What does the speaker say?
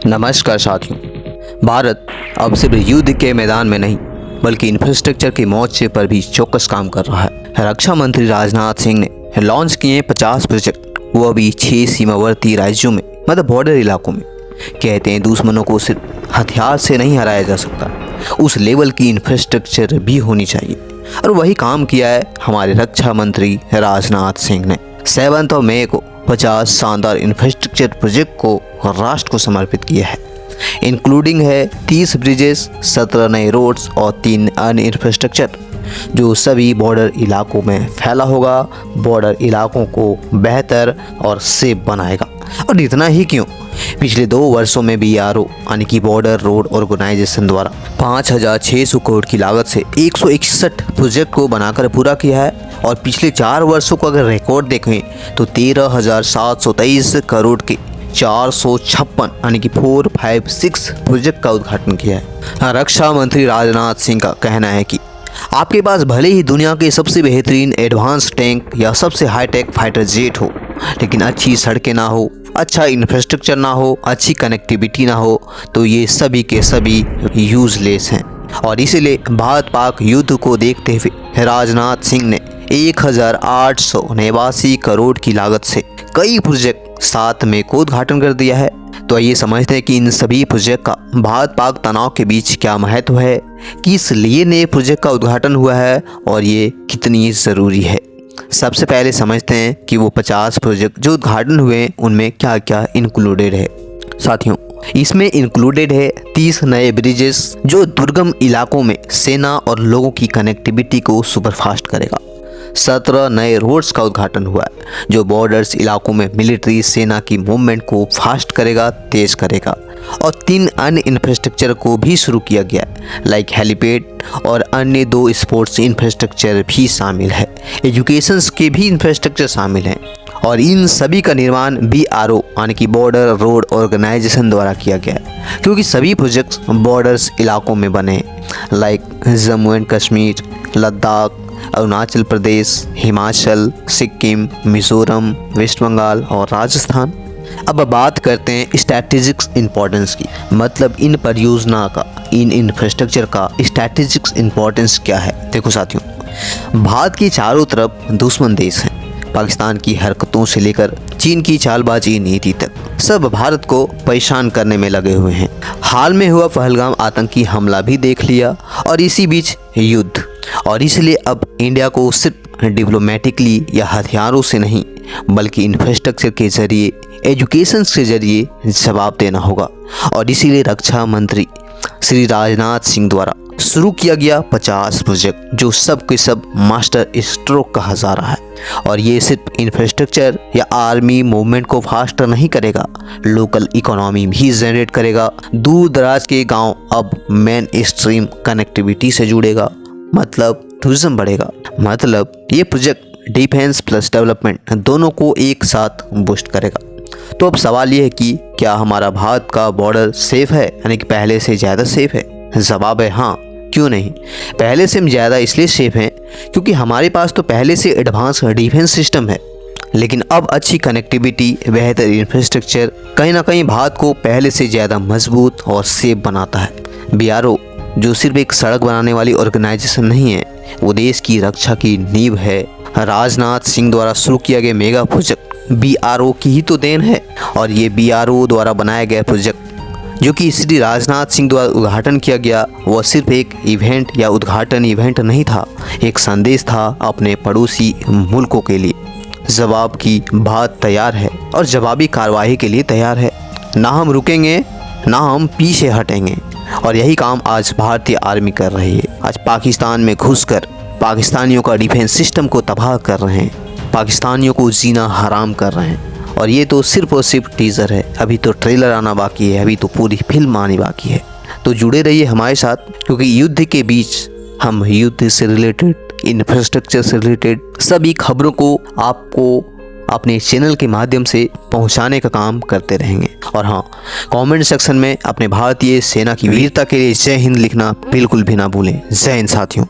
नमस्कार साथियों। भारत अब सिर्फ युद्ध के मैदान में नहीं बल्कि इंफ्रास्ट्रक्चर के मोर्चे पर भी चौकस काम कर रहा है। रक्षा मंत्री राजनाथ सिंह ने लॉन्च किए 50 प्रोजेक्ट, वो भी 6 सीमावर्ती राज्यों में, मतलब बॉर्डर इलाकों में। कहते हैं दुश्मनों को सिर्फ हथियार से नहीं हराया जा सकता, उस लेवल की इंफ्रास्ट्रक्चर भी होनी चाहिए। और वही काम किया है हमारे रक्षा मंत्री राजनाथ सिंह ने। 7 मई को 50 शानदार इंफ्रास्ट्रक्चर प्रोजेक्ट को राष्ट्र को समर्पित किया है। इंक्लूडिंग है 30 ब्रिजेस, 17 नए रोड्स और 3 अन्य इंफ्रास्ट्रक्चर जो सभी बॉर्डर इलाकों में फैला होगा, बॉर्डर इलाकों को बेहतर और सेफ बनाएगा। और इतना ही क्यों, पिछले 2 वर्षों में BRO यानी कि बॉर्डर रोड ऑर्गेनाइजेशन द्वारा 5,600 करोड़ की लागत से 161 प्रोजेक्ट को बनाकर पूरा किया है। और पिछले 4 वर्षों को अगर रिकॉर्ड देखें तो 13,723 करोड़ के 456 यानी कि 456 प्रोजेक्ट का उद्घाटन किया है। रक्षा मंत्री राजनाथ सिंह का कहना है कि आपके पास भले ही दुनिया के सबसे बेहतरीन एडवांस टैंक या सबसे हाईटेक फाइटर जेट हो, लेकिन अच्छी सड़कें ना हो, अच्छा इंफ्रास्ट्रक्चर ना हो, अच्छी कनेक्टिविटी ना हो, तो ये सभी के सभी यूजलेस हैं। और इसीलिए भारत पाक युद्ध को देखते हुए राजनाथ सिंह ने 1,889 करोड़ की लागत से कई प्रोजेक्ट 7 मई को उद्घाटन कर दिया है। तो आइए समझते हैं कि इन सभी प्रोजेक्ट का भारत पाक तनाव के बीच क्या महत्व है, किस लिए नए प्रोजेक्ट का उद्घाटन हुआ है और ये कितनी ज़रूरी है। सबसे पहले समझते हैं कि वो 50 प्रोजेक्ट जो उद्घाटन हुए उनमें क्या क्या इंक्लूडेड है। साथियों, इसमें इंक्लूडेड है 30 नए ब्रिजेस जो दुर्गम इलाकों में सेना और लोगों की कनेक्टिविटी को सुपरफास्ट करेगा। 17 नए रोड्स का उद्घाटन हुआ है जो बॉर्डर्स इलाकों में मिलिट्री सेना की मूवमेंट को फास्ट करेगा, तेज करेगा। और 3 अन्य इंफ्रास्ट्रक्चर को भी शुरू किया गया है, लाइक हेलीपैड, और अन्य 2 स्पोर्ट्स इंफ्रास्ट्रक्चर भी शामिल है। एजुकेशन के भी इंफ्रास्ट्रक्चर शामिल हैं और इन सभी का निर्माण BRO यानी कि बॉर्डर रोड ऑर्गेनाइजेशन द्वारा किया गया है, क्योंकि सभी प्रोजेक्ट्स बॉर्डर्स इलाकों में बने हैं, like Jammu and Kashmir, Ladakh, Arunachal Pradesh, Himachal, Sikkim, Mizoram, West Bengal और राजस्थान। अब बात करते हैं स्ट्रैटेजिक इंपॉर्टेंस की, मतलब इन परियोजना का, इन इंफ्रास्ट्रक्चर का स्ट्रैटेजिक इंपॉर्टेंस क्या है। देखो साथियों, भारत के चारों तरफ दुश्मन देश हैं। पाकिस्तान की हरकतों से लेकर चीन की चालबाजी नीति तक सब भारत को परेशान करने में लगे हुए हैं। हाल में हुआ पहलगाम आतंकी हमला भी देख लिया और इसी बीच युद्ध। और इसलिए अब इंडिया को सिर्फ डिप्लोमेटिकली या हथियारों से नहीं बल्कि इंफ्रास्ट्रक्चर के जरिए, एजुकेशन के जरिए जवाब देना होगा। और इसीलिए रक्षा मंत्री श्री राजनाथ सिंह द्वारा शुरू किया गया 50 प्रोजेक्ट जो सब के सब मास्टर स्ट्रोक कहा जा रहा है। और ये सिर्फ इंफ्रास्ट्रक्चर या आर्मी मूवमेंट को फास्टर नहीं करेगा, लोकल इकोनॉमी भी जनरेट करेगा। दूर दराज के गांव अब मेन स्ट्रीम कनेक्टिविटी से जुड़ेगा, मतलब टूरिज्म बढ़ेगा। मतलब ये प्रोजेक्ट डिफेंस प्लस डेवलपमेंट दोनों को एक साथ बूस्ट करेगा। तो अब सवाल ये है कि क्या हमारा भारत का बॉर्डर सेफ है, यानी कि पहले से ज़्यादा सेफ है? जवाब है हाँ, क्यों नहीं। पहले से हम ज़्यादा इसलिए सेफ हैं क्योंकि हमारे पास तो पहले से एडवांस डिफेंस सिस्टम है, लेकिन अब अच्छी कनेक्टिविटी, बेहतर इंफ्रास्ट्रक्चर कहीं ना कहीं भारत को पहले से ज़्यादा मजबूत और सेफ बनाता है। BRO जो सिर्फ एक सड़क बनाने वाली ऑर्गेनाइजेशन नहीं है, वो देश की रक्षा की नींव है। राजनाथ सिंह द्वारा शुरू किया गया मेगा प्रोजेक्ट BRO की ही तो देन है। और ये BRO द्वारा बनाया गया प्रोजेक्ट जो कि श्री राजनाथ सिंह द्वारा उद्घाटन किया गया, वह सिर्फ एक इवेंट या उद्घाटन इवेंट नहीं था, एक संदेश था अपने पड़ोसी मुल्कों के लिए। जवाब की भारत तैयार है और जवाबी कार्रवाई के लिए तैयार है। ना हम रुकेंगे, ना हम पीछे हटेंगे। और यही काम आज भारतीय आर्मी कर रही है। आज पाकिस्तान में घुसकर पाकिस्तानियों का डिफेंस सिस्टम को तबाह कर रहे हैं, पाकिस्तानियों को जीना हराम कर रहे हैं। और ये तो सिर्फ और सिर्फ टीज़र है, अभी तो ट्रेलर आना बाकी है, अभी तो पूरी फिल्म आनी बाकी है। तो जुड़े रहिए हमारे साथ, क्योंकि युद्ध के बीच हम युद्ध से रिलेटेड, इंफ्रास्ट्रक्चर से रिलेटेड सभी खबरों को आपको अपने चैनल के माध्यम से पहुंचाने का काम करते रहेंगे। और हाँ, कमेंट सेक्शन में अपने भारतीय सेना की वीरता के लिए जय हिंद लिखना बिल्कुल भी ना भूलें। जय हिंद साथियों।